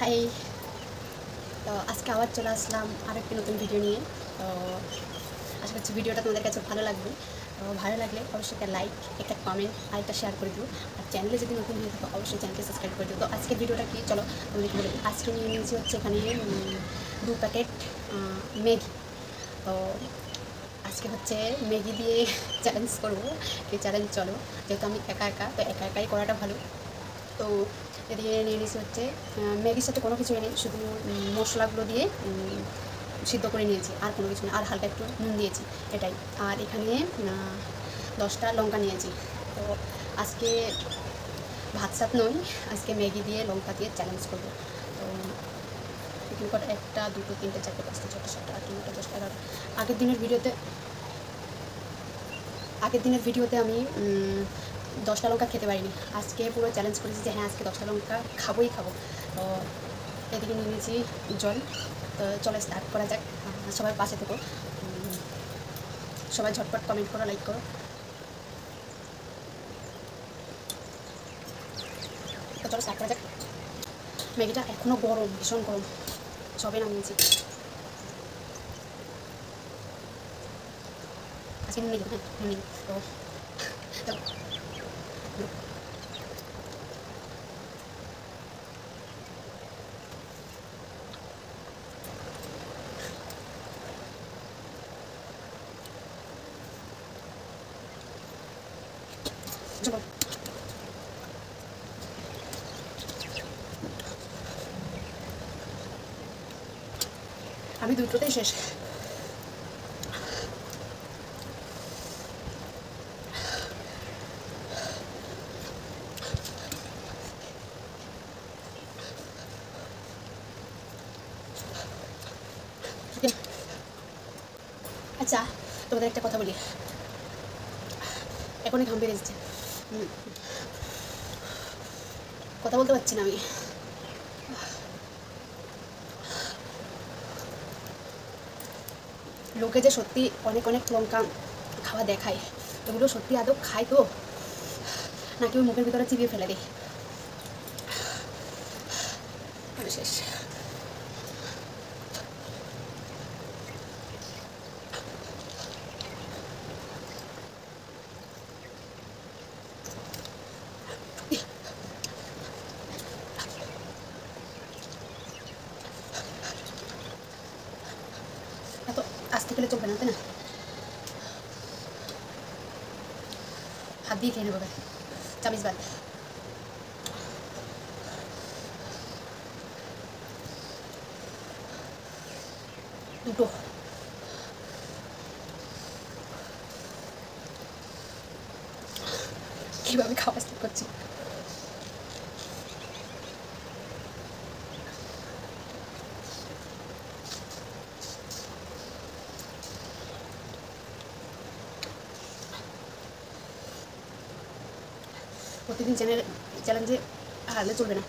High, তো আজকে আবার চলে আসলাম আরেকটি নতুন ভিডিও নিয়ে। তো আশা করছি ভিডিওটা তোমাদের কাছে ভালো লাগবে। তো ভালো লাগলে অবশ্যই একটা লাইক, একটা কমেন্ট আর একটা শেয়ার করে দিও। আর চ্যানেলে যদি নতুন হয়ে থাকো অবশ্যই চ্যানেলকে সাবস্ক্রাইব করে দিও। তো আজকের ভিডিওটা কি, চলো তোমাদেরকে বলে দিই। আজকে নিয়ে নিয়েছি হচ্ছে এখানে 2 প্যাকেট ম্যাগি। তো আজকে হচ্ছে ম্যাগি দিয়ে চ্যালেঞ্জ করবো। এই চ্যালেঞ্জ চলো, যেহেতু আমি একা একা, তো একা একাই করাটা ভালো। তো এদিকে নিয়ে নিয়েছি হচ্ছে ম্যাগির সাথে কোনো কিছু নেই, শুধু মশলাগুলো দিয়ে সিদ্ধ করে নিয়েছি, আর কোনো কিছু না, আর হালকা একটু নুন দিয়েছি, এটাই। আর এখানে 10টা লঙ্কা নিয়েছি। তো আজকে ভাত সাত নই, আজকে ম্যাগি দিয়ে লঙ্কা দিয়ে চ্যালেঞ্জ করবো। তো এখানে কটা, 1 2 3 4 5 6 7 8 9 10 11। আগের দিনের ভিডিওতে আমি 10টা লঙ্কা খেতে পারিনি। আজকে পুরো চ্যালেঞ্জ করেছি যে হ্যাঁ, আজকে 10টা লঙ্কা খাবোই খাবো। তো এদিকে নিয়ে নিয়েছি জল। তো চলো স্টার্ট করা যাক। সবাই পাশে থেকো, সবাই ঝটপট কমেন্ট করো, লাইক করো। তো চলো স্টার্ট করা যাক। ম্যাগিটা এখনও গরম, ভীষণ গরম, সবে নামিয়েছি। আজকে নুন নেই, হ্যাঁ নুন নেই। তো চলো চলো। আমি দুটোতেই শেষ। আচ্ছা, তোমাদের একটা কথা বলি, এখনই ঘাম বেড়ে যাচ্ছে, কথা বলতে পারছি না আমি। লোকে যে সত্যি অনেক অনেক লঙ্কা খাওয়া দেখায়, এগুলো সত্যি আদৌ খায় তো, নাকি ওই মুখের ভিতরে চিবিয়ে ফেলে দেয়? শেষ। এত আস্তে খেলে চলবে না, তাই না? হাত দিয়ে খেয়ে নেবো, চামিচ বাদ। দুটো। কীভাবে খাওয়া স্টার্ট করছি। প্রতিদিন চ্যালেঞ্জে হারলে চলবে না,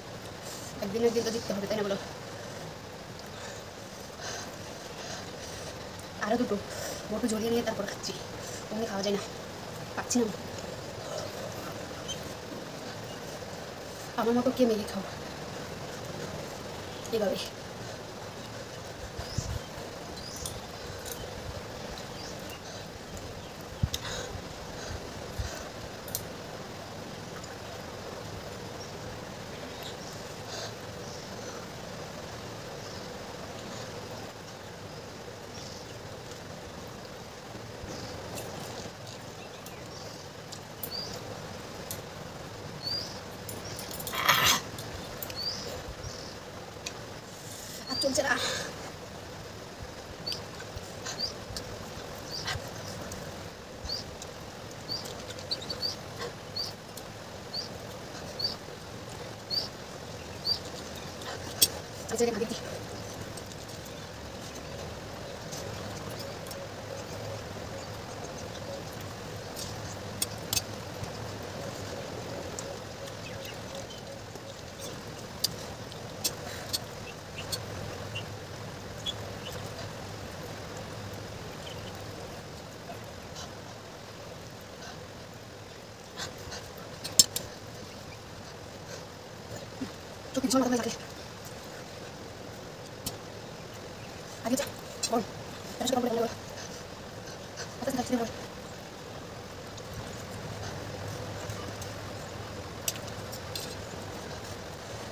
একদিন একদিন তো জিততে হবে, তাই না বলো? আরও দুটো বটু ঝরিয়ে নিয়ে তারপর খাচ্ছি, অমনি খাওয়া যায় না, পাচ্ছি না। আমার মতো কে ম্যাগি খাও এভাবে? আর চলছে না। দেখি তো কিছু মাথা থাকে। বল এটা শুধু বলে আচ্ছা খাচ্ছি বল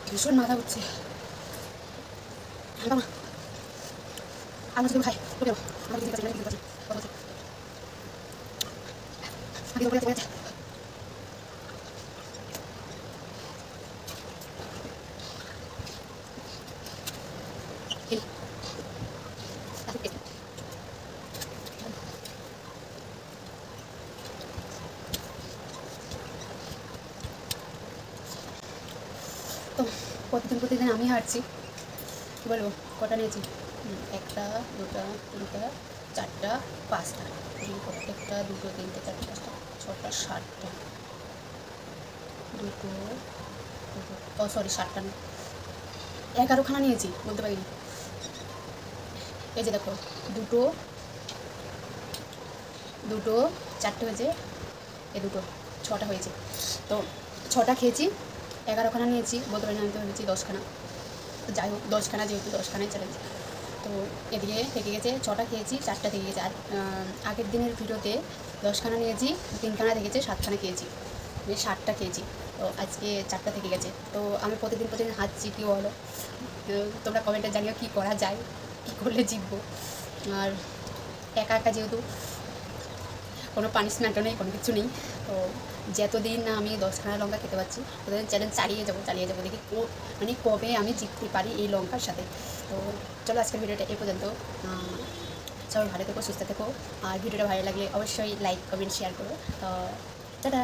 ভীষণ মাথা ঘুরছে আমি যদি খাই ওকে আমি কিছু কাছে কিছু কাছে আমি ওকে কাছে তো প্রতিদিন আমি হাঁটছি কী বলবো কটা নিয়েছি একটা দুটা তিনটা চারটা পাঁচটা একটা দুটো তিনটে চারটে পাঁচটা ছটা সাতটা দুটো ও সরি সাতটা না 11খানা নিয়েছি বলতে পারিনি এই যে দেখো দুটো দুটো চারটে হয়েছে এ দুটো ছটা হয়েছে তো ছটা খেয়েছি 11খানা নিয়েছি বলতে পারি না আমি তো ভেবেছি 10খানা তো যাই হোক 10খানা যেহেতু 10খানায় চ্যালেঞ্জ তো এদিকে থেকে গেছে ছটা খেয়েছি চারটা থেকে গেছে আর আগের দিনের ভিডিওতে 10খানা নিয়েছি 3খানা থেকে গেছে 7খানা খেয়েছি মানে 7টা খেয়েছি তো আজকে 4টা থেকে গেছে তো আমি প্রতিদিন হাঁটছি কী বলো তোমরা কমেন্টে জানিও কী করা যায় কী করলে জিতবো আর একা একা যেহেতু কোনো পানিশমেন্টও নেই কোনো কিছু নেই তো যতদিন না আমি 10খানা লঙ্কা খেতে পারছি ততদিন চ্যালেঞ্জ চালিয়ে যাবো দেখি মানে কবে আমি জিততে পারি এই লঙ্কার সাথে তো চলো আজকের ভিডিওটা এ পর্যন্ত সবাই ভালো থেকো সুস্থ থেকো আর ভিডিওটা ভালো লাগলে অবশ্যই লাইক কমেন্ট শেয়ার করো তো টাটা।